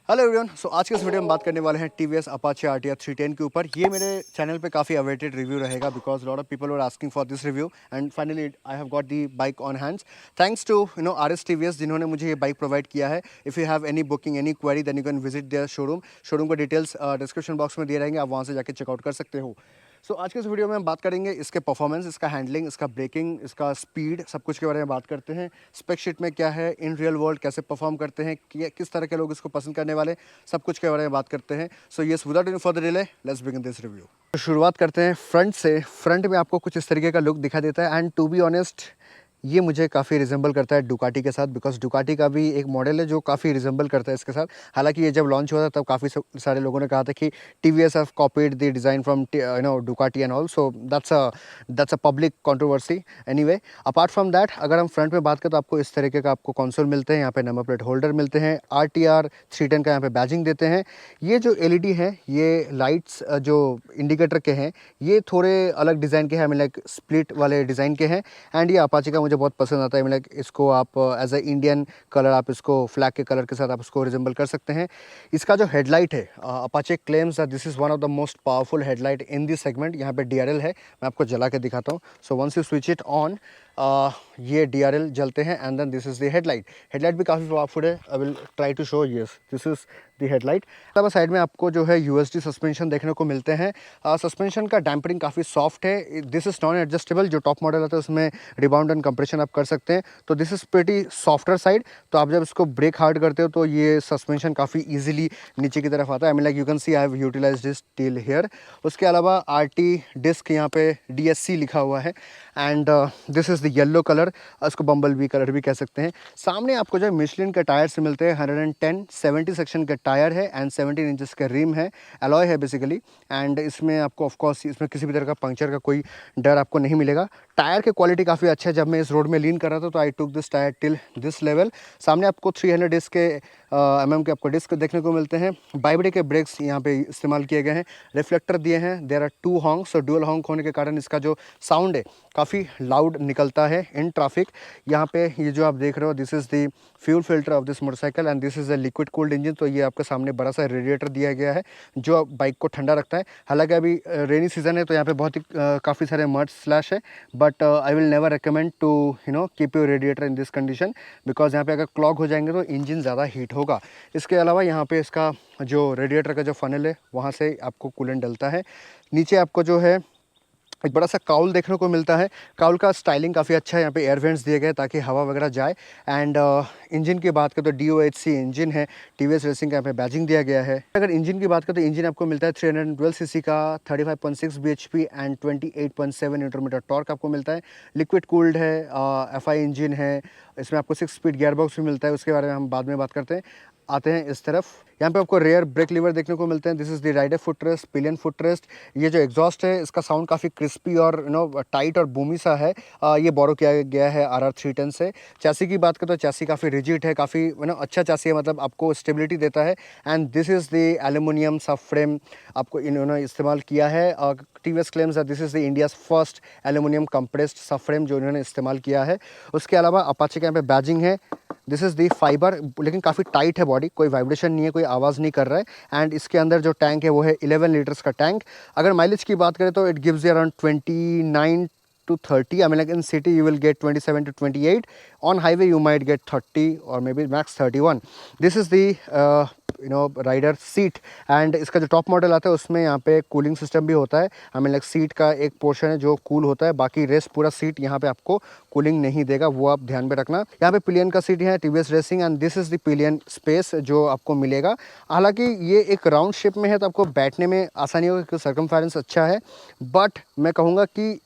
Hello everyone. आज के इस वीडियो में बात करने वाले हैं टीवीएस अपाचे आरटीआर 310 के ऊपर। ये मेरे चैनल पे काफ़ी अवेटेड रिव्यू रहेगा because lot of people were asking for this review and finally I have got the bike on hands thanks to RS TVS जिन्होंने मुझे ये बाइक प्रोवाइड किया है। If you have any booking any query then you can visit there showroom का details description box में दिए रहेंगे, आप वहाँ से जाके चेकआउट कर सकते हो। आज के इस वीडियो में हम बात करेंगे इसके परफॉर्मेंस, इसका हैंडलिंग, इसका ब्रेकिंग, इसका स्पीड, सब कुछ के बारे में बात करते हैं। स्पेक शीट में क्या है, इन रियल वर्ल्ड कैसे परफॉर्म करते हैं, किस तरह के लोग इसको पसंद करने वाले, सब कुछ के बारे में बात करते हैं। Yes, without any further delay let's begin this review. शुरुआत करते हैं फ्रंट से। फ्रंट में आपको कुछ इस तरीके का लुक दिखा देता है एंड टू बी ऑनेस्ट ये मुझे काफ़ी रिजेंबल करता है डुकाटी के साथ, बिकॉज डुकाटी का भी एक मॉडल है जो काफ़ी रिजेंबल करता है इसके साथ। हालांकि ये जब लॉन्च हुआ था तब काफ़ी सारे लोगों ने कहा था कि TVS have copied the design from Ducati and all, so that's a public controversy. Anyway, apart from that अगर हम फ्रंट में बात करें तो आपको इस तरीके का आपको कंसोल मिलते हैं, यहाँ पे नंबर प्लेट होल्डर मिलते हैं, आरटीआर 310 का यहाँ पे बैजिंग देते हैं। ये जो एलईडी है, ये लाइट्स जो इंडिकेटर के हैं ये थोड़े अलग डिज़ाइन के हैं, हमें लाइक स्प्लिट वाले डिज़ाइन के हैं। एंड ये अपाचे का मुझे बहुत पसंद आता है। लाइक इसको आप एज ए इंडियन कलर, आप इसको फ्लैग के कलर के साथ आप इसको रिजेंबल कर सकते हैं। इसका जो हेडलाइट है, Apache claims this is one of the most powerful headlight in this segment. यहाँ पे डीआरएल है, मैं आपको जला के दिखाता हूँ। So once you switch it on, ये डीआरएल जलते हैं and then this is the headlight भी काफ़ी पावरफुल है। I will try to show. Yes, this is the headlight. तब साइड में आपको जो है यूएसडी सस्पेंशन देखने को मिलते हैं। सस्पेंशन का डैम्परिंग काफ़ी सॉफ्ट है। दिस इज़ नॉन एडजस्टेबल, जो टॉप मॉडल आता है उसमें रिबाउंड एंड कंप्रेशन आप कर सकते हैं, तो this is pretty softer side. तो आप जब इसको ब्रेक हार्ड करते हो तो ये सस्पेंशन काफ़ी ईजिली नीचे की तरफ आता है। I mean like you can see I have utilized this till here. उसके अलावा आरटी डिस्क यहाँ पे डीएससी लिखा हुआ है and this is the yellow colour, इसको बम्बल बी कलर भी कह सकते हैं। सामने आपको जो मिशलिन के टायर्स मिलते हैं, 110 70 सेक्शन के टायर है एंड 17 इंचेस का रिम है, अलॉय है बेसिकली। एंड इसमें आपको ऑफकोर्स इसमें किसी भी तरह का पंक्चर का कोई डर आपको नहीं मिलेगा। टायर की क्वालिटी काफ़ी अच्छा है। जब मैं इस रोड में लीन कर रहा था तो I took this tyre till this level. सामने आपको 300 डिस्क के mm के आपको डिस्क देखने को मिलते हैं। बाइबडी के ब्रेक्स यहाँ पे इस्तेमाल किए गए हैं। रिफ्लेक्टर दिए हैं। देयर आर 2 हॉन्क्स, और डुअल हॉन्क होने के कारण इसका जो साउंड है काफ़ी लाउड निकलता है इन ट्रैफिक। यहाँ पे ये जो आप देख रहे हो, this is the fuel filter of this motorcycle and this is a liquid cooled engine. तो ये आपके सामने बड़ा सा रेडिएटर दिया गया है जो बाइक को ठंडा रखता है। हालांकि अभी रेनी सीजन है तो यहाँ पे बहुत ही काफ़ी सारे मड स्लैश है, but I will never recommend to keep your radiator in this condition, because यहाँ पे अगर क्लॉग हो जाएंगे तो इंजन ज़्यादा हीट होगा। इसके अलावा यहाँ पे इसका जो रेडिएटर का जो फनल है वहाँ से आपको कूलेंट डलता है। नीचे आपको जो है एक बड़ा सा काउल देखने को मिलता है। काउल का स्टाइलिंग काफ़ी अच्छा है। यहाँ पे एयर वेंट्स दिए गए ताकि हवा वगैरह जाए। एंड इंजन की बात करें तो DOHC इंजन है, टीवीएस रेसिंग का यहाँ पे बैजिंग दिया गया है। अगर इंजन की बात करें तो इंजन आपको मिलता है 312 सीसी का, 35.6 bhp and 28.7 newton metre torque आपको मिलता है। लिक्विड कूल्ड है, FI इंजन है। इसमें आपको 6 स्पीड गियर बॉक्स भी मिलता है, उसके बारे में हम बाद में बात करते हैं। आते हैं इस तरफ, यहाँ पे आपको रेयर ब्रेक लीवर देखने को मिलते हैं। This is the rider footrest, pillion footrest. ये जो एग्जॉस्ट है इसका साउंड काफ़ी क्रिस्पी और टाइट और बूमी सा है। ये बोरो किया गया है RR 310 से। चैसी की बात करें तो चैसी काफ़ी रिजिड है, काफ़ी अच्छा चैसी है, मतलब आपको स्टेबिलिटी देता है। And this is the aluminium सब फ्रेम आपको इन्होंने इस्तेमाल किया है। TVS claims this is the India's first aluminium compressed सब फ्रेम जो इन्होंने इस्तेमाल किया है। उसके अलावा अपाचे के यहाँ पे बैजिंग है। दिस इज़ दी फाइबर, लेकिन काफ़ी टाइट है बॉडी, कोई वाइब्रेशन नहीं है, कोई आवाज़ नहीं कर रहा है। एंड इसके अंदर जो टैंक है वो है 11 लीटर्स का टैंक। अगर माइलेज की बात करें तो it gives you around 29 to 30. I mean, like in city you will get 27 to 28. On highway you might get 30 or maybe max 31. This is the rider seat. And इसका जो top model आता है उसमें यहाँ पे कूलिंग सिस्टम भी होता है। आई मीन लाइक सीट का एक पोर्शन है जो कूल होता है, बाकी रेस्ट पूरा सीट यहाँ पे आपको कूलिंग नहीं देगा, वो आप ध्यान में रखना। यहाँ पे पिलियन का सीट है TVS racing and this is the pillion space जो आपको मिलेगा। हालांकि ये एक राउंड शेप में है तो आपको बैठने में आसानी होगी क्योंकि सर्कमफेरेंस अच्छा है, बट मैं कहूँगा कि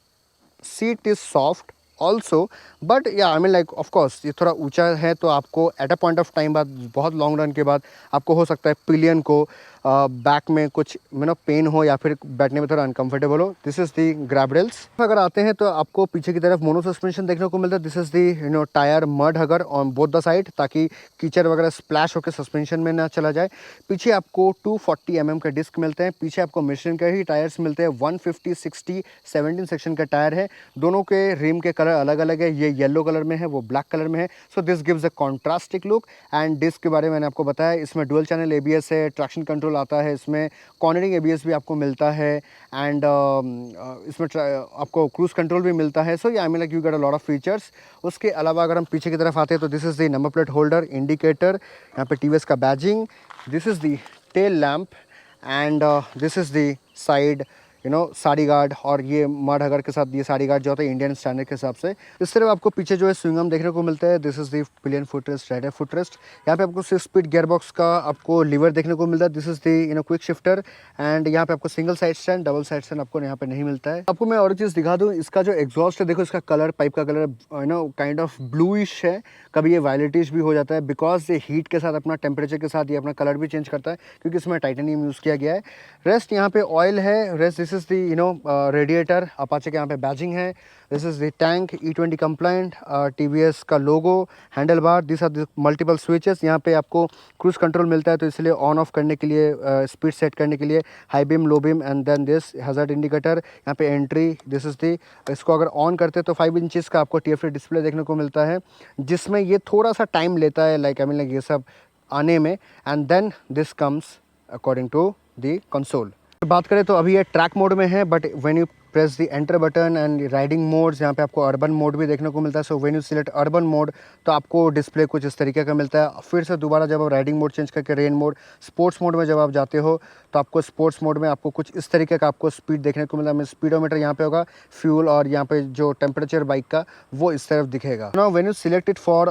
seat is soft also. But या आई मीन लाइक ऑफकोर्स ये थोड़ा ऊंचा है तो आपको at a point of time बाद, बहुत लॉन्ग रन के बाद आपको हो सकता है पिलियन को बैक में कुछ पेन हो या फिर बैठने में थोड़ा अनकंफर्टेबल हो। This is the grab rails. अगर आते हैं तो आपको पीछे की तरफ मोनो सस्पेंशन देखने को मिलता है। This is the tyre mud हगर on both the side, ताकि कीचड़ वगैरह स्प्लैश होकर सस्पेंशन में ना चला जाए। पीछे आपको 240 mm का डिस्क मिलते हैं। पीछे आपको मिशेलिन के ही टायर्स मिलते हैं। 150, 60, 17 सेक्शन का टायर है। दोनों के रिम के कलर अलग अलग है, ये येलो कलर में है, वो ब्लैक कलर में है। So this gives a contrastic look. And disc के बारे में मैंने आपको बताया, इसमें डुअल चैनल ABS है, ट्रैक्शन कंट्रोल आता है, इसमें कॉर्नरिंग ABS भी आपको मिलता है, एंड इसमें आपको क्रूज कंट्रोल भी मिलता है। So I mean like you get a lot of features. उसके अलावा अगर हम पीछे की तरफ आते हैं तो this is the number plate holder, indicator, यहाँ पे TVS का badging, this is the tail lamp, and this is the side sari guard, और ये मड हगर के साथ ये साड़ी गार्ड जो होता है इंडियन स्टैंडर्ड के हिसाब से। इस तरह आपको पीछे जो है स्विंगम देखने को मिलता है। This is the pillion footrest, rider footrest. यहाँ पे आपको 6 स्पीड गियरबॉक्स का आपको लीवर देखने को मिलता है। This is the quick shifter, and यहाँ पे आपको single side stand, double side stand आपको यहाँ पे नहीं मिलता है। आपको मैं और चीज़ दिखा दूँ, इसका जो एग्जॉस्ट है देखो, इसका कलर, पाइप का कलर काइंड ऑफ ब्लूइश है, कभी ये वायलेटिश भी हो जाता है, बिकॉज ये हीट के साथ अपना टेम्परेचर के साथ ये अपना कलर भी चेंज करता है, क्योंकि इसमें टाइटेनियम यूज़ किया गया है। रेस्ट यहाँ पे ऑयल है, rest this is the radiator, Apache के यहाँ पे बैजिंग है। This is the tank, E20 compliant, TVS का logo, handle bar, this are multiple switches. यहाँ पे आपको क्रूज कंट्रोल मिलता है, तो इसलिए ऑन ऑफ करने के लिए, स्पीड सेट करने के लिए high beam, low beam, and then this hazard indicator. यहाँ पे एंट्री, दिस इज़ दी, इसको अगर ऑन करते तो 5 इंचेस का आपको TFT डिस्प्ले देखने को मिलता है, जिसमें ये थोड़ा सा टाइम लेता है, लाइक आई मीन लाइक ये सब आने में, and then this comes according to the console. बात करें तो अभी ये ट्रैक मोड में है, but when you press the enter button and riding modes, यहाँ पे आपको अर्बन मोड भी देखने को मिलता है। So when you select urban mode तो आपको डिस्प्ले कुछ इस तरीके का मिलता है। फिर से दोबारा जब आप राइडिंग मोड चेंज करके रेन मोड, स्पोर्ट्स मोड में जब आप जाते हो तो आपको स्पोर्ट्स मोड में आपको कुछ इस तरीके का आपको स्पीड देखने को मिलता है। स्पीडोमीटर यहाँ पे होगा, फ्यूल, और यहाँ पे जो टेम्परेचर बाइक का वो इस तरफ दिखेगा। Now when you select it for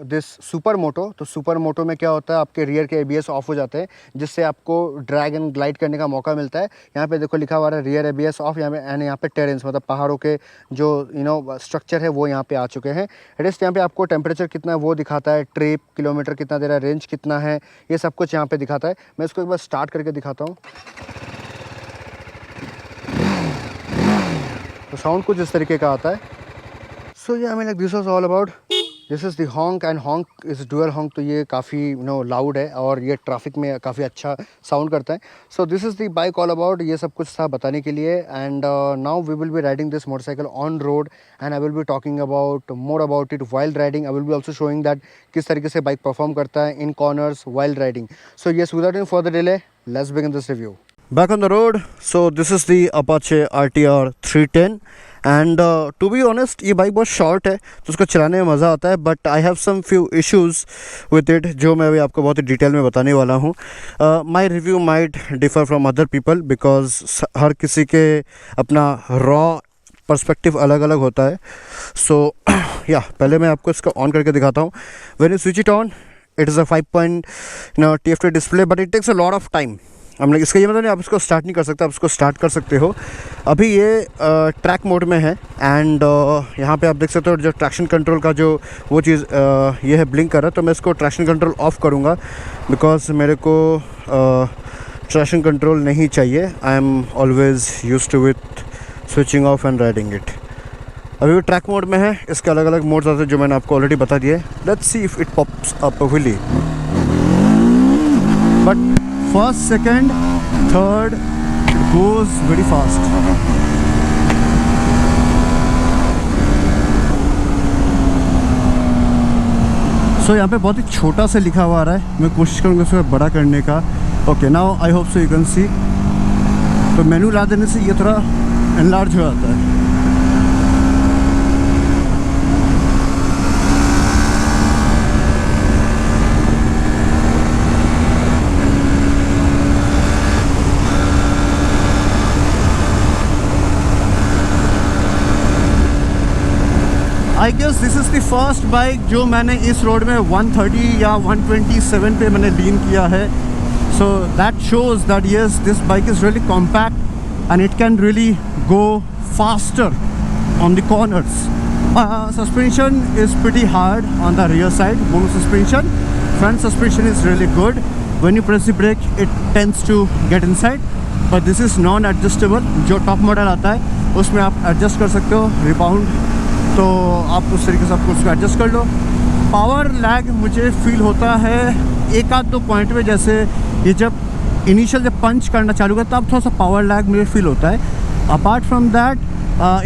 this super moto, तो सुपर मोटो में क्या होता है, आपके रियर के ABS ऑफ हो जाते हैं, जिससे आपको ड्रैग एंड ग्लाइड करने का मौका मिलता है। यहाँ पे देखो लिखा हुआ है रियर ABS ऑफ, यहाँ पे टेरेंस मतलब पहाड़ों के जो स्ट्रक्चर है वो यहाँ पे आ चुके हैं। रेस्ट यहाँ पे आपको टेम्परेचर कितना है वो दिखाता है, ट्रिप, किलोमीटर कितना दे रहा है, रेंज कितना है, ये सब कुछ यहाँ पे दिखाता है। मैं इसको एक बार स्टार्ट करके दिखाता हूँ, तो साउंड कुछ इस तरीके का आता है। So I mean like this was all about, this is the honk, and honk is dual honk, तो ये काफ़ी लाउड है और ये ट्रैफिक में काफ़ी अच्छा साउंड करता है। So this is the bike all about, ये सब कुछ था बताने के लिए। And now we will be riding this motorcycle on road, and I will be talking about more about it while riding. I will be also showing that किस तरीके से बाइक परफॉर्म करता है in corners while riding. So yes, without any further delay, let's begin this review. Back on the road, so this is the Apache RTR 310, and to be honest ये bike बहुत short है तो उसको चलाने में मज़ा आता है, but I have some few issues with it जो मैं अभी आपको बहुत ही डिटेल में बताने वाला हूँ। My review might differ from other people, because हर किसी के अपना रॉ पर्सपेक्टिव अलग अलग होता है। सो या पहले मैं आपको इसको ऑन करके दिखाता हूँ। When you switch it on, it is a 5 TFT display, but it takes a lot of time. हमने इसका ये मतलब नहीं आप इसको स्टार्ट नहीं कर सकते, आप इसको स्टार्ट कर सकते हो। अभी ये ट्रैक मोड में है, एंड यहाँ पे आप देख सकते हो जो ट्रैक्शन कंट्रोल का जो वो चीज़ ये है ब्लिंक कर रहा है, तो मैं इसको ट्रैक्शन कंट्रोल ऑफ़ करूँगा, बिकॉज मेरे को ट्रैक्शन कंट्रोल नहीं चाहिए। I am always used to with switching off and riding it. अभी वो ट्रैक मोड में है, इसके अलग अलग मोड्स आते हैं जो मैंने आपको ऑलरेडी बता दिए। Let's see if it pops up wheelie, but first, second, third goes very fast. सो यहाँ पे बहुत ही छोटा से लिखा हुआ आ रहा है, मैं कोशिश करूँगा उसको बड़ा करने का। Okay, now I hope so you can सी। तो मेनू ला देने से ये थोड़ा एनलार्ज हो जाता है। I guess this is the first bike जो मैंने इस रोड में 130 या 127 पे मैंने लीन किया है। So that shows that yes this bike is really compact and it can really go faster on the corners. Suspension is pretty hard on the rear side, mono suspension. Front suspension is really good, when you press the brake it tends to get inside, but this is non adjustable. जो top model आता है उसमें आप adjust कर सकते हो rebound, तो आप उस तरीके से आपको उसको एडजस्ट कर लो। पावर लैग मुझे फील होता है एक आध दो पॉइंट में, जैसे ये जब इनिशियल जब पंच करना चालू करता है तब थोड़ा सा पावर लैग मुझे फील होता है। Apart from that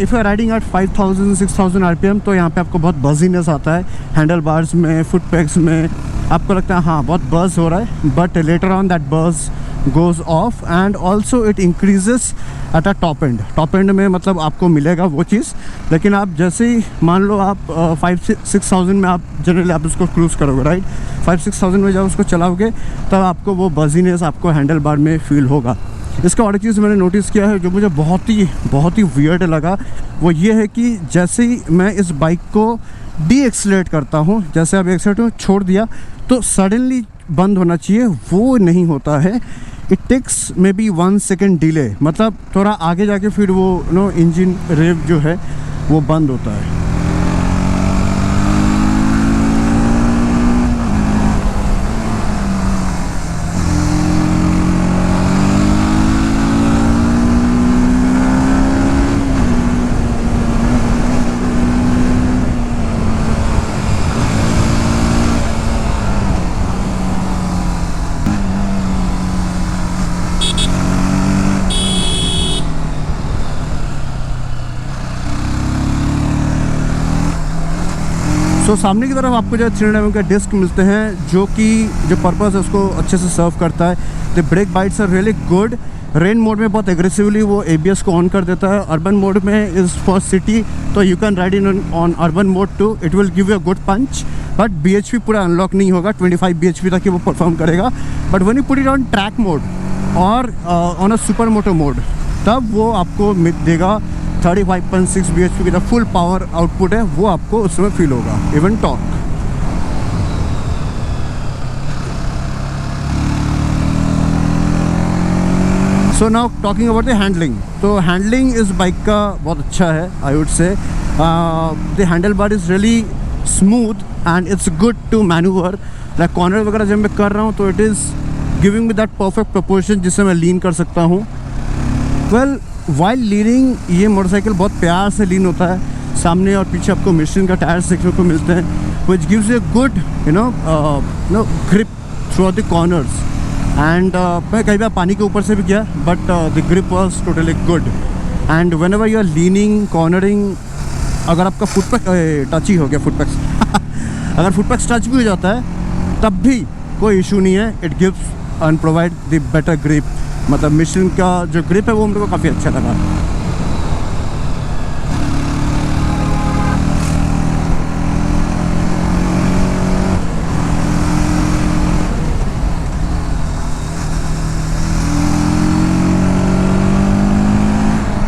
if you are riding at 5000-6000 RPM तो यहाँ पे आपको बहुत बजीनेस आता है हैंडल बार्स में, फुट पैक्स में, आपको लगता है हाँ बहुत बज़ हो रहा है, but later on that buzz goes off and also it increases at a top end। Top and में मतलब आपको मिलेगा वो चीज़, लेकिन आप जैसे ही मान लो आप 5-6,000 में आप जनरली आप उसको क्रूज़ करोगे, राइट, 5-6,000 में जब उसको चलाओगे तब आपको वो बजीनेस आपको हैंडल बार में फील होगा। इसका और एक चीज़ मैंने नोटिस किया है जो मुझे बहुत ही वियर्ड लगा, वो ये है कि जैसे ही मैं इस बाइक को डी एक्सीलरेट करता हूँ, जैसे अब एक्सीलरेटर छोड़ दिया तो सडनली बंद होना चाहिए, वो नहीं होता है। It takes may be 1 second delay, मतलब थोड़ा आगे जाके फिर वो इंजन रेव जो है वो बंद होता है। सो सामने की तरफ आपको जो 300 mm का डिस्क मिलते हैं, जो कि जो पर्पस है उसको अच्छे से सर्व करता है। The brake bites are really good. Rain mode में बहुत एग्रेसिवली वो ABS को ऑन कर देता है। अर्बन मोड में इज़ फॉर सिटी, तो you can ride in on urban mode too, it will give you a good punch, but BHP पूरा अनलॉक नहीं होगा, 25 BHP तक ही वो परफॉर्म करेगा। But when you put it on track mode और on a supermoto mode, तब वो आपको देगा 35.6 BHP की जो फुल पावर आउटपुट है वो आपको उसमें फील होगा, even torque. So now talking about the handling, तो हैंडलिंग इस बाइक का बहुत अच्छा है, I would say. The handle bar is really smooth and it's good to manoeuvre. Like corner वगैरह जब मैं कर रहा हूँ तो it is giving me that perfect proportion जिससे मैं लीन कर सकता हूँ। वेल वाइल लीनिंग ये मोटरसाइकिल बहुत प्यार से लीन होता है, सामने और पीछे आपको मिशेलिन का टायर्स देखने को मिलते हैं, which gives you good grip throughout the corners. And मैं कई बार पानी के ऊपर से भी गया, but the grip was totally good. And whenever you are leaning, cornering, अगर आपका फुटपैक टच ही हो गया, फुटपैक्स अगर फुटपैक्स टच भी हो जाता है तब भी कोई इशू नहीं है, it gives and provide the better grip. मतलब मिशेलिन का जो ग्रिप है वो मेरे को काफ़ी अच्छा लगा।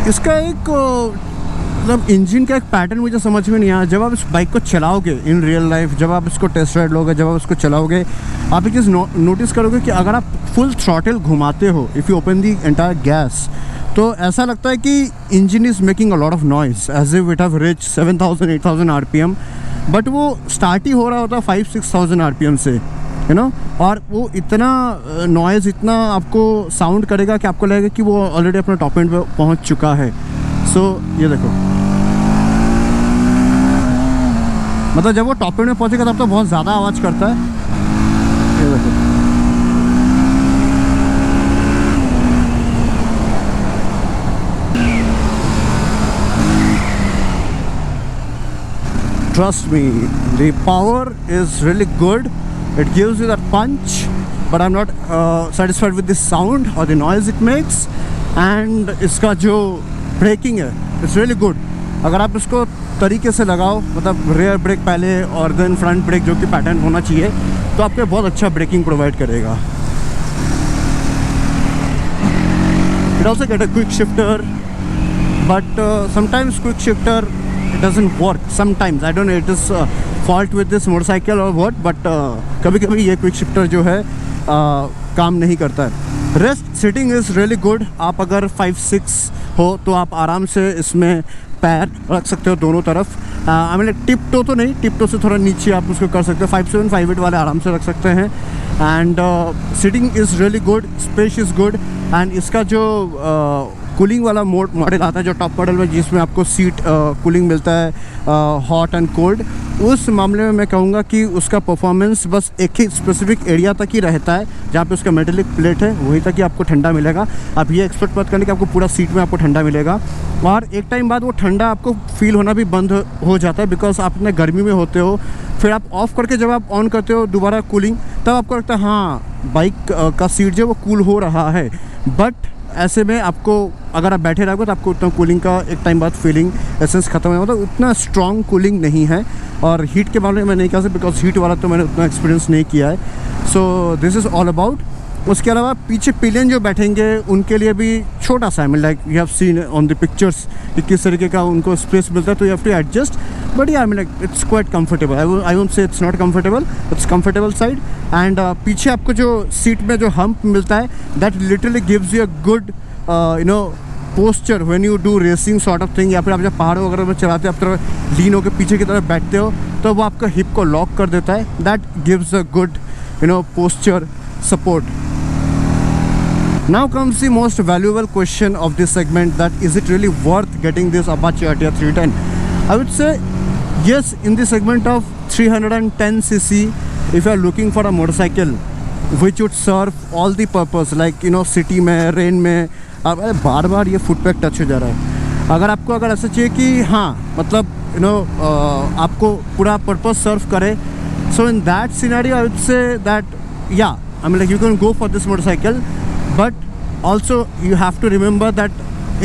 इसका एक मतलब इंजन का एक पैटर्न मुझे समझ में नहीं आया। जब आप इस बाइक को चलाओगे इन रियल लाइफ, जब आप इसको टेस्ट राइड लोगे, जब आप इसको चलाओगे, आप एक चीज़ नोटिस करोगे कि अगर आप फुल थ्रॉटल घुमाते हो, if you open the entire gas, तो ऐसा लगता है कि engine is making a lot of noise as if it have reach 7000-8000 RPM, but वो स्टार्ट ही हो रहा होता 5-6,000 RPM से, यू नो, और वो इतना नॉइज़, इतना आपको साउंड करेगा कि आपको लगेगा कि वो ऑलरेडी अपने टॉप एंड पे पहुंच चुका है। सो ये देखो, मतलब जब वो टॉप एंड में पहुंचेगा तब तो बहुत ज़्यादा आवाज़ करता है। ये देखो, trust me, the power is really good. It gives you that punch, but I'm not satisfied with the sound or the noise it makes. And इसका जो ब्रेकिंग है, it's really good. अगर आप इसको तरीके से लगाओ, मतलब रेयर ब्रेक पहले और देन फ्रंट ब्रेक जो कि पैटर्न होना चाहिए, तो आपको बहुत अच्छा ब्रेकिंग प्रोवाइड करेगा। It also get a quick shifter, but sometimes quick shifter it doesn't work sometimes. I don't know, it is fault with this motorcycle or what, but कभी कभी ये क्विक शिफ्टर जो है काम नहीं करता है। Rest sitting is really good. आप अगर 5-6 हो तो आप आराम से इसमें पैर रख सकते हो दोनों तरफ। आई मीन टिप टो तो नहीं, टिप टो से थोड़ा नीचे आप उसको कर सकते हो। 5-7, 5-8 वाले आराम से रख सकते हैं। And seating is really good, space is good. And इसका जो कूलिंग वाला मॉडल आता है, जो टॉप मॉडल में जिसमें आपको सीट कूलिंग मिलता है हॉट एंड कोल्ड, उस मामले में मैं कहूँगा कि उसका परफॉर्मेंस बस एक ही स्पेसिफिक एरिया तक ही रहता है, जहाँ पे उसका मेटेलिक प्लेट है वहीं तक ही आपको ठंडा मिलेगा। आप ये एक्सपेक्ट मत करने कि आपको पूरा सीट में आपको ठंडा मिलेगा। और एक टाइम बाद वो ठंडा आपको फील होना भी बंद हो जाता है, बिकॉज आप इतने गर्मी में होते हो, फिर आप ऑफ़ करके जब आप ऑन करते हो दोबारा कूलिंग, तब आपको लगता है हाँ बाइक का सीट जो वो कूल हो रहा है। बट ऐसे में आपको अगर आप बैठे रहोगे तो आपको उतना कूलिंग का एक टाइम बाद फीलिंग एसेंस ख़त्म है, मतलब उतना स्ट्रॉन्ग कूलिंग नहीं है। और हीट के मामले में नहीं कह सकता, बिकॉज हीट वाला तो मैंने उतना एक्सपीरियंस नहीं किया है। So this is all about. उसके अलावा पीछे पिलियन जो बैठेंगे उनके लिए भी छोटा सा, like you have seen on the pictures कि किस तरीके का उनको स्पेस मिलता है, तो you have to adjust. But yeah like it's quite comfortable, I won't say it's not comfortable, it's comfortable side. And पीछे आपको जो सीट में जो हम्प मिलता है, that literally gives you a good posture when you do racing sort of thing, या फिर आप जब पहाड़ों वगैरह में चलाते हो, आप तरफ लीन होकर पीछे की तरफ बैठते हो, तो वो आपका हिप को लॉक कर देता है। That gives a good posture support. Now comes the most valuable question of this segment, that is it really worth getting this Apache RTR 310? I would say yes, in the segment of 310cc, if you are looking for a motorcycle which would serve all the purpose, like city में, rain में, अब बार बार ये foot pack touch हो जा रहा है। अगर ऐसा चाहिए कि हाँ मतलब आपको पूरा पर्पस सर्व करे, so in that scenario I would say that yeah, I mean like you can go for this motorcycle, but also you have to remember that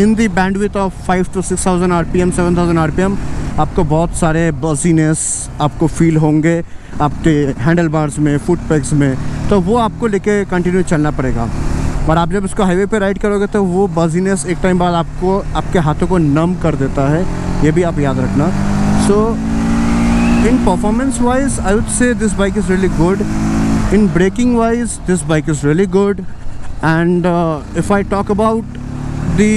in the bandwidth of 5 to 6,000 RPM, 7,000 RPM, आपको बहुत सारे बजीनेस आपको feel होंगे आपके handle bars में, foot PACS में, तो वो आपको लेके कंटिन्यू चलना पड़ेगा। और आप जब इसको हाईवे पे राइड करोगे तो वो बजीनेस एक टाइम बाद आपको आपके हाथों को नम कर देता है, ये भी आप याद रखना। So in performance wise I would say this bike is really good. In braking wise, this bike is really good, and if I talk about the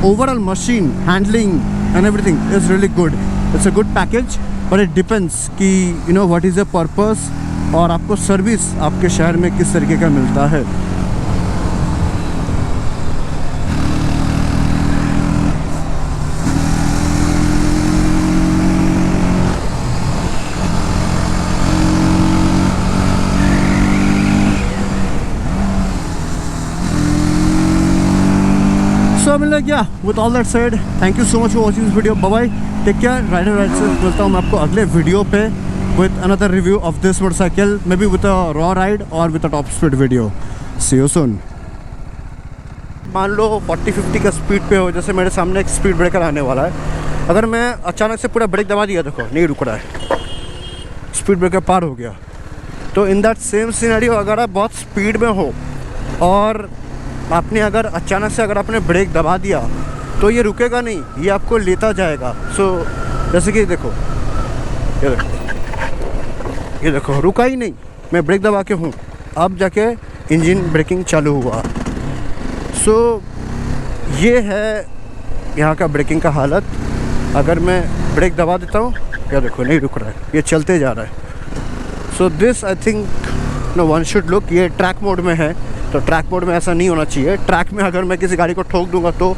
overall machine handling and everything is really good. It's a good package, but it depends कि what is the purpose और आपको service आपके शहर में किस तरीके का मिलता है। So I mean like yeah, with all that said, thank you so much for watching this video. Bye bye, take care, rider ride से मिलता हूँ मैं आपको अगले वीडियो पे with another review of this motorcycle, maybe with a raw ride or with a top speed video. See you soon. मान लो 40-50 का speed पे हो, जैसे मेरे सामने एक स्पीड ब्रेकर आने वाला है, अगर मैं अचानक से पूरा ब्रेक दबा दिया, देखो नहीं रुक रहा है, स्पीड ब्रेकर पार हो गया, तो इन दैट सेम सिनेरियो अगर आप बहुत स्पीड में हो और आपने अगर अचानक से अगर आपने ब्रेक दबा दिया, तो ये रुकेगा नहीं, ये आपको लेता जाएगा। सो जैसे कि देखो ये देखो रुका ही नहीं, मैं ब्रेक दबा के हूँ, अब जाके इंजन ब्रेकिंग चालू हुआ। सो ये है यहाँ का ब्रेकिंग का हालत। अगर मैं ब्रेक दबा देता हूँ, या देखो नहीं रुक रहा है, ये चलते जा रहा है। So this I think one should look. ये ट्रैक मोड में है, तो ट्रैक मोड में ऐसा नहीं होना चाहिए। ट्रैक में अगर मैं किसी गाड़ी को ठोक दूंगा तो